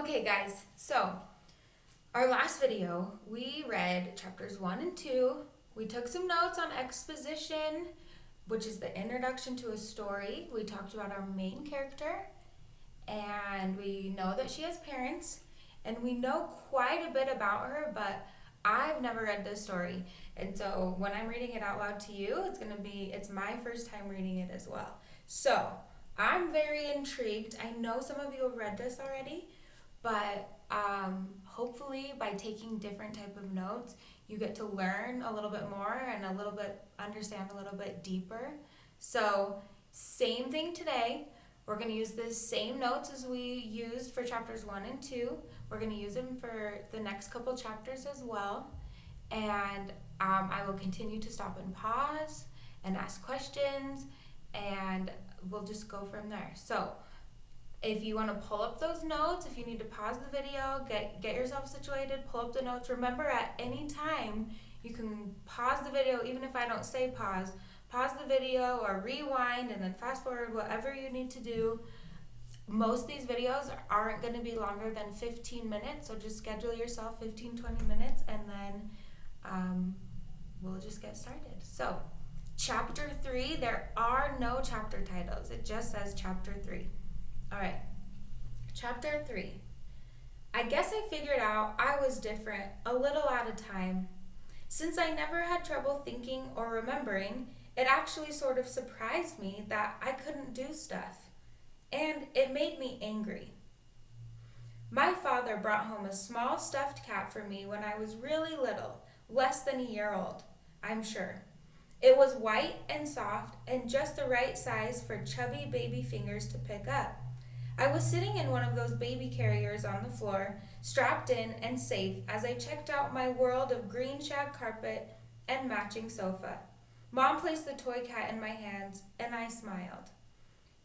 Okay, guys, so our last video, we read chapters 1 and 2. We took some notes on exposition, which is the introduction to a story. We talked about our main character, and we know that she has parents, and we know quite a bit about her, but I've never read this story. And so when I'm reading it out loud to you, it's my first time reading it as well. So I'm very intrigued. I know some of you have read this already, but hopefully by taking different type of notes, you get to learn a little bit more and understand a little bit deeper. So same thing today. We're going to use the same notes as we used for chapters 1 and 2. We're going to use them for the next couple chapters as well. And I will continue to stop and pause and ask questions, and we'll just go from there. So if you want to pull up those notes, if you need to pause the video, get yourself situated, pull up the notes. Remember, at any time, you can pause the video, even if I don't say pause the video or rewind and then fast forward, whatever you need to do. Most of these videos aren't going to be longer than 15 minutes, so just schedule yourself 15-20 minutes, and then we'll just get started. So, chapter 3, there are no chapter titles. It just says chapter 3. All right, chapter 3. I guess I figured out I was different a little at a time. Since I never had trouble thinking or remembering, it actually sort of surprised me that I couldn't do stuff, and it made me angry. My father brought home a small stuffed cat for me when I was really little, less than a year old, I'm sure. It was white and soft and just the right size for chubby baby fingers to pick up. I was sitting in one of those baby carriers on the floor, strapped in and safe as I checked out my world of green shag carpet and matching sofa. Mom placed the toy cat in my hands, and I smiled.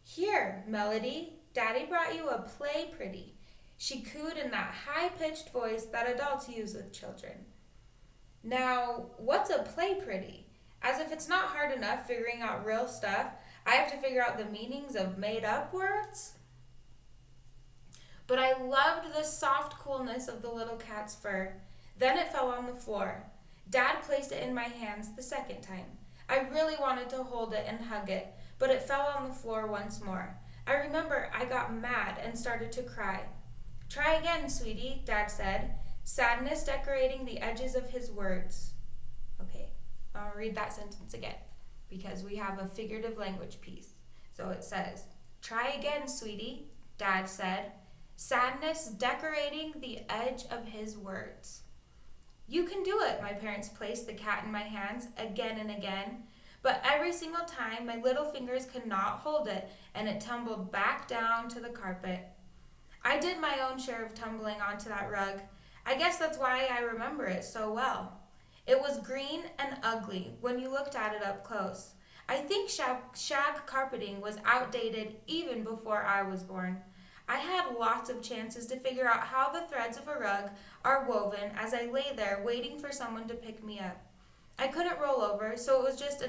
"Here, Melody, Daddy brought you a play pretty," she cooed in that high-pitched voice that adults use with children. Now, what's a play pretty? As if it's not hard enough figuring out real stuff, I have to figure out the meanings of made-up words? But I loved the soft coolness of the little cat's fur. Then it fell on the floor. Dad placed it in my hands the second time. I really wanted to hold it and hug it, but it fell on the floor once more. I remember I got mad and started to cry. "Try again, sweetie," Dad said, sadness decorating the edges of his words. Okay, I'll read that sentence again because we have a figurative language piece. So it says, "Try again, sweetie," Dad said, sadness decorating the edge of his words. "You can do it," my parents placed the cat in my hands again and again, but every single time my little fingers could not hold it, and it tumbled back down to the carpet. I did my own share of tumbling onto that rug. I guess that's why I remember it so well. It was green and ugly when you looked at it up close. I think shag carpeting was outdated even before I was born. I had lots of chances to figure out how the threads of a rug are woven as I lay there waiting for someone to pick me up. I couldn't roll over, so it was just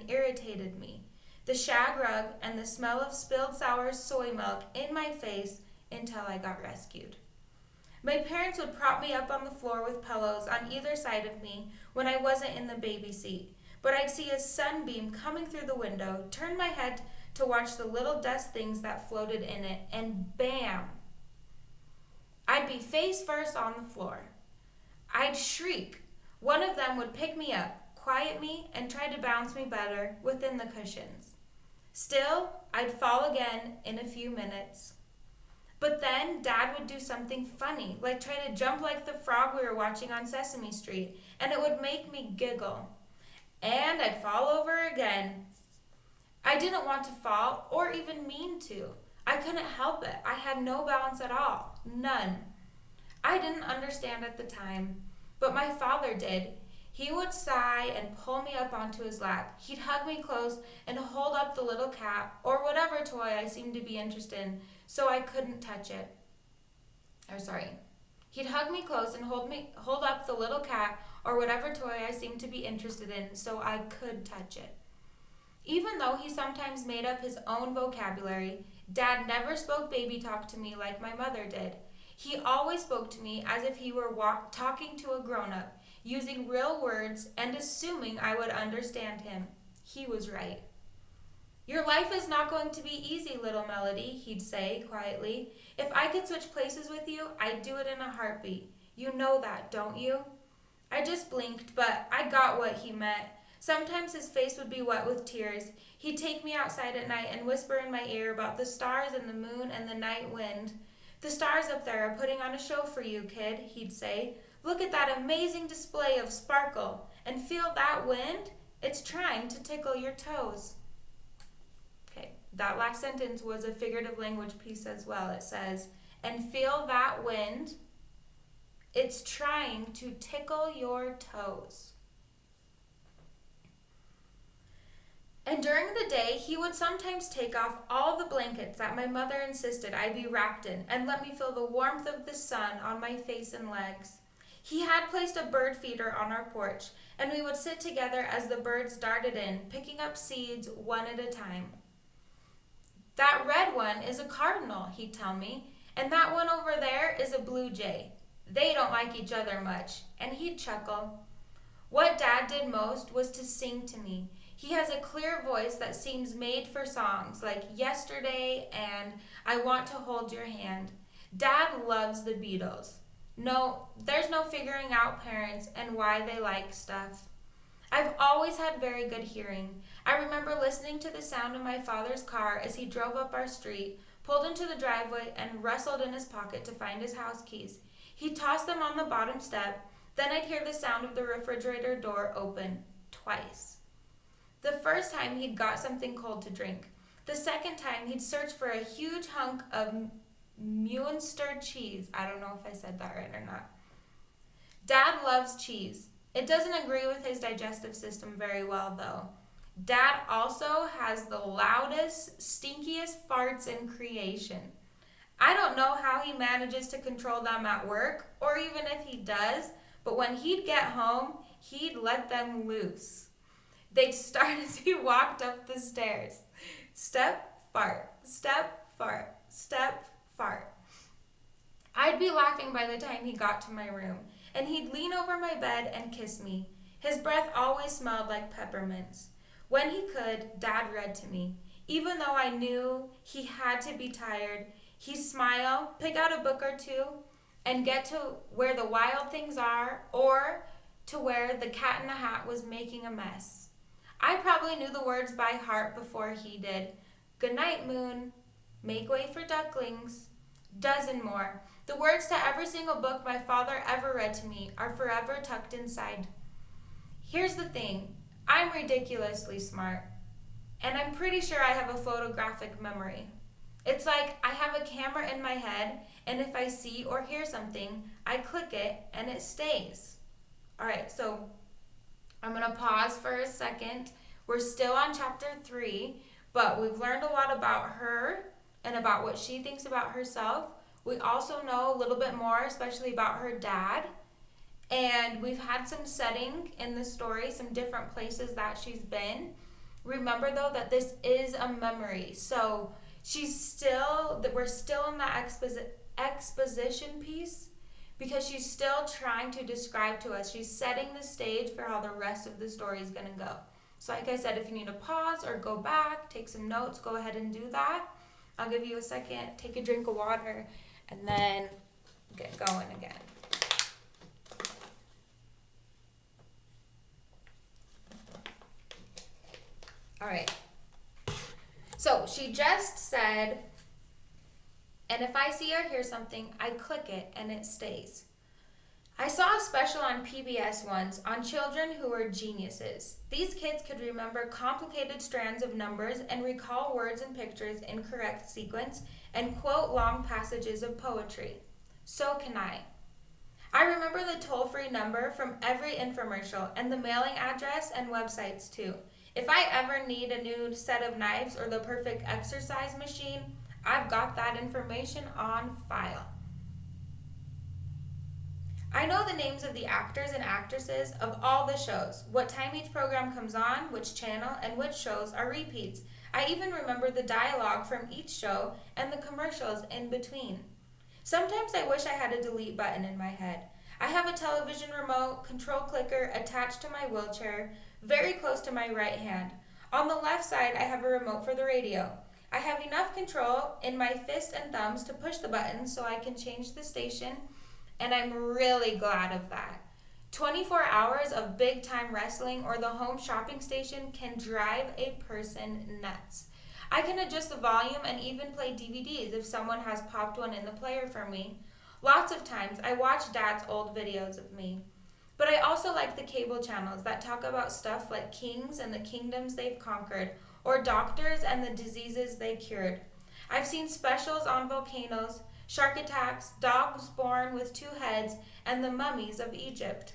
irritated me. The shag rug and the smell of spilled sour soy milk in my face until I got rescued. My parents would prop me up on the floor with pillows on either side of me when I wasn't in the baby seat, but I'd see a sunbeam coming through the window, turn my head to watch the little dust things that floated in it, and bam! I'd be face first on the floor. I'd shriek. One of them would pick me up, quiet me, and try to bounce me better within the cushions. Still, I'd fall again in a few minutes. But then Dad would do something funny, like try to jump like the frog we were watching on Sesame Street, and it would make me giggle. And I'd fall over again. I didn't want to fall or even mean to. I couldn't help it. I had no balance at all. None. I didn't understand at the time, but my father did. He would sigh and pull me up onto his lap. He'd hug me close and hold up the little cat or whatever toy I seemed to be interested in so I couldn't touch it. He'd hug me close and hold up the little cat or whatever toy I seemed to be interested in so I could touch it. Even though he sometimes made up his own vocabulary, Dad never spoke baby talk to me like my mother did. He always spoke to me as if he were talking to a grown-up, using real words and assuming I would understand him. He was right. Your life is not going to be easy, little Melody, he'd say quietly. If I could switch places with you, I'd do it in a heartbeat. You know that, don't you? I just blinked, but I got what he meant. Sometimes his face would be wet with tears. He'd take me outside at night and whisper in my ear about the stars and the moon and the night wind. The stars up there are putting on a show for you, kid, he'd say. Look at that amazing display of sparkle. And feel that wind? It's trying to tickle your toes. Okay, that last sentence was a figurative language piece as well. It says, and feel that wind? It's trying to tickle your toes. And during the day, he would sometimes take off all the blankets that my mother insisted I be wrapped in and let me feel the warmth of the sun on my face and legs. He had placed a bird feeder on our porch, and we would sit together as the birds darted in, picking up seeds one at a time. That red one is a cardinal, he'd tell me, and that one over there is a blue jay. They don't like each other much, and he'd chuckle. What Dad did most was to sing to me. He has a clear voice that seems made for songs like Yesterday and I Want to Hold Your Hand. Dad loves the Beatles. No, there's no figuring out parents and why they like stuff. I've always had very good hearing. I remember listening to the sound of my father's car as he drove up our street, pulled into the driveway, and wrestled in his pocket to find his house keys. He'd toss them on the bottom step, then I'd hear the sound of the refrigerator door open twice. The first time he'd got something cold to drink. The second time he'd search for a huge hunk of Munster cheese. I don't know if I said that right or not. Dad loves cheese. It doesn't agree with his digestive system very well, though. Dad also has the loudest, stinkiest farts in creation. I don't know how he manages to control them at work, or even if he does, but when he'd get home, he'd let them loose. They'd start as he walked up the stairs. Step, fart, step, fart, step, fart. I'd be laughing by the time he got to my room, and he'd lean over my bed and kiss me. His breath always smelled like peppermints. When he could, Dad read to me. Even though I knew he had to be tired, he'd smile, pick out a book or two, and get to where the wild things are, or to where the cat in the hat was making a mess. I probably knew the words by heart before he did. Good night, moon. Make way for ducklings. Dozen more. The words to every single book my father ever read to me are forever tucked inside. Here's the thing. I'm ridiculously smart. And I'm pretty sure I have a photographic memory. It's like I have a camera in my head, and if I see or hear something, I click it and it stays. All right, so I'm going to pause for a second. We're still on chapter 3, but we've learned a lot about her and about what she thinks about herself. We also know a little bit more, especially about her dad. And we've had some setting in the story, some different places that she's been. Remember, though, that this is a memory. So we're still in that exposition piece, because she's still trying to describe to us. She's setting the stage for how the rest of the story is going to go. So like I said, if you need to pause or go back, take some notes, go ahead and do that. I'll give you a second, take a drink of water, and then get going again. All right. So she just said, and if I see or hear something, I click it and it stays. I saw a special on PBS once on children who were geniuses. These kids could remember complicated strands of numbers and recall words and pictures in correct sequence and quote long passages of poetry. So can I. I remember the toll-free number from every infomercial and the mailing address and websites too. If I ever need a new set of knives or the perfect exercise machine, I've got that information on file. I know the names of the actors and actresses of all the shows, what time each program comes on, which channel, and which shows are repeats. I even remember the dialogue from each show and the commercials in between. Sometimes I wish I had a delete button in my head. I have a television remote control clicker attached to my wheelchair, very close to my right hand. On the left side, I have a remote for the radio. I have enough control in my fist and thumbs to push the buttons so I can change the station, and I'm really glad of that. 24 hours of big time wrestling or the home shopping station can drive a person nuts. I can adjust the volume and even play DVDs if someone has popped one in the player for me. Lots of times I watch Dad's old videos of me. But I also like the cable channels that talk about stuff like kings and the kingdoms they've conquered, or doctors and the diseases they cured. I've seen specials on volcanoes, shark attacks, dogs born with 2 heads, and the mummies of Egypt.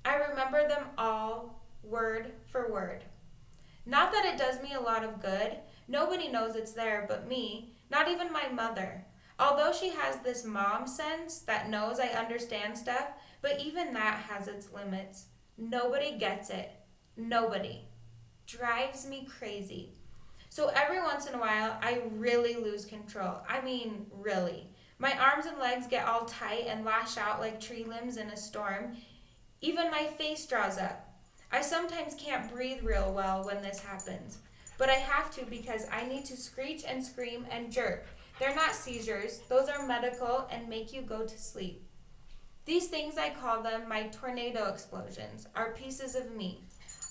I remember them all, word for word. Not that it does me a lot of good. Nobody knows it's there but me, not even my mother. Although she has this mom sense that knows I understand stuff, but even that has its limits. Nobody gets it. Nobody. Drives me crazy. So every once in a while, I really lose control. I mean, really. My arms and legs get all tight and lash out like tree limbs in a storm. Even my face draws up. I sometimes can't breathe real well when this happens, but I have to because I need to screech and scream and jerk. They're not seizures. Those are medical and make you go to sleep. These things, I call them my tornado explosions, are pieces of me.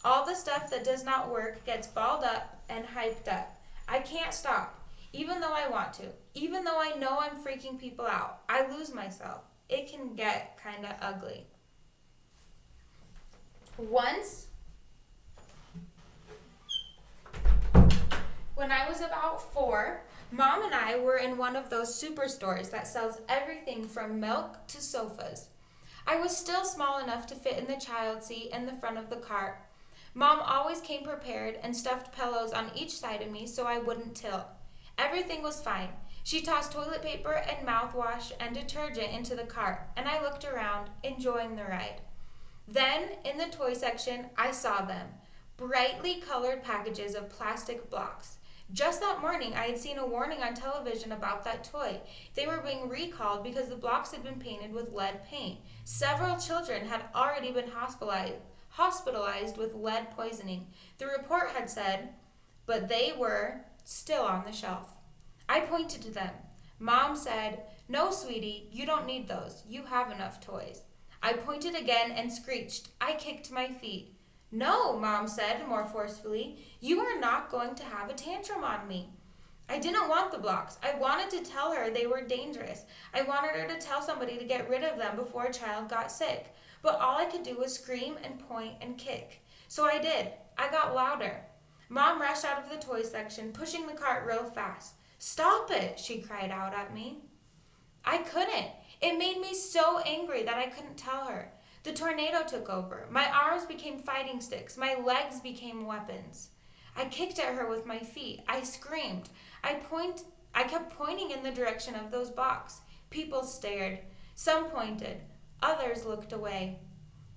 All the stuff that does not work gets balled up and hyped up. I can't stop, even though I want to. Even though I know I'm freaking people out, I lose myself. It can get kind of ugly. Once, when I was about 4, Mom and I were in one of those superstores that sells everything from milk to sofas. I was still small enough to fit in the child seat in the front of the cart. Mom always came prepared and stuffed pillows on each side of me so I wouldn't tilt. Everything was fine. She tossed toilet paper and mouthwash and detergent into the cart, and I looked around, enjoying the ride. Then, in the toy section, I saw them. Brightly colored packages of plastic blocks. Just that morning, I had seen a warning on television about that toy. They were being recalled because the blocks had been painted with lead paint. Several children had already been hospitalized with lead poisoning. The report had said, but they were still on the shelf. I pointed to them. Mom said, "No, sweetie, you don't need those. You have enough toys." I pointed again and screeched. I kicked my feet. "No," Mom said more forcefully. "You are not going to have a tantrum on me." I didn't want the blocks. I wanted to tell her they were dangerous. I wanted her to tell somebody to get rid of them before a child got sick. But all I could do was scream and point and kick. So I did. I got louder. Mom rushed out of the toy section, pushing the cart real fast. "Stop it," she cried out at me. I couldn't. It made me so angry that I couldn't tell her. The tornado took over. My arms became fighting sticks. My legs became weapons. I kicked at her with my feet. I screamed. I kept pointing in the direction of those blocks. People stared. Some pointed. Others looked away.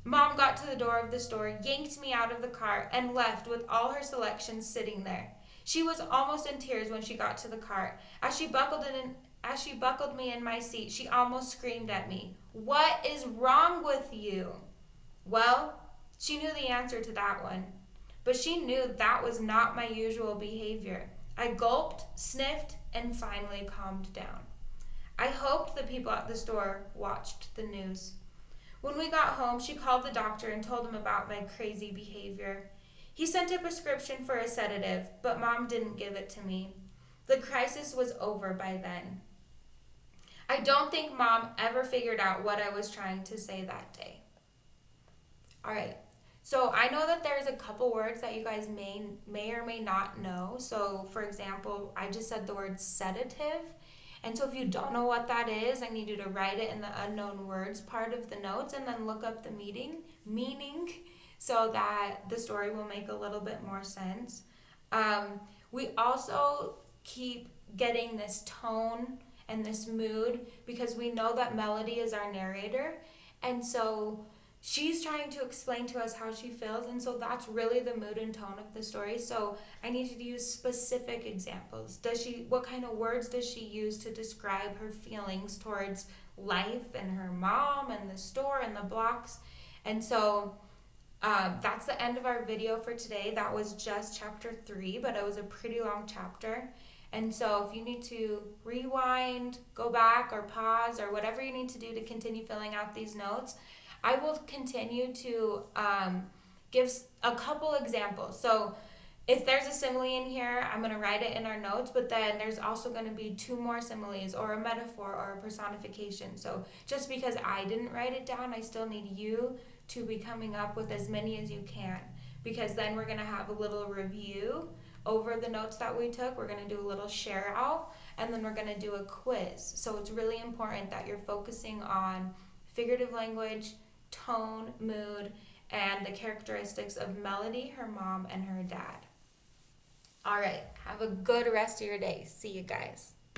Mom got to the door of the store, yanked me out of the cart, and left with all her selections sitting there. She was almost in tears when she got to the cart. As she buckled me in my seat, she almost screamed at me, "What is wrong with you?" Well, she knew the answer to that one, but she knew that was not my usual behavior. I gulped, sniffed, and finally calmed down. I hoped the people at the store watched the news. When we got home, she called the doctor and told him about my crazy behavior. He sent a prescription for a sedative, but Mom didn't give it to me. The crisis was over by then. I don't think Mom ever figured out what I was trying to say that day. All right, so I know that there's a couple words that you guys may or may not know. So, for example, I just said the word sedative. And so if you don't know what that is, I need you to write it in the unknown words part of the notes and then look up the meaning so that the story will make a little bit more sense. We also keep getting this tone and this mood because we know that Melody is our narrator. And so she's trying to explain to us how she feels, and so that's really the mood and tone of the story. So I need you to use specific examples. What kind of words does she use to describe her feelings towards life and her mom and the store and the blocks? And so that's the end of our video for today. That was just chapter 3, but it was a pretty long chapter. And so if you need to rewind, go back or pause or whatever you need to do to continue filling out these notes, I will continue to give a couple examples. So if there's a simile in here, I'm going to write it in our notes, but then there's also going to be 2 more similes or a metaphor or a personification. So just because I didn't write it down, I still need you to be coming up with as many as you can, because then we're going to have a little review over the notes that we took. We're going to do a little share out, and then we're going to do a quiz. So it's really important that you're focusing on figurative language, tone, mood, and the characteristics of Melody, her mom, and her dad. All right, have a good rest of your day. See you guys.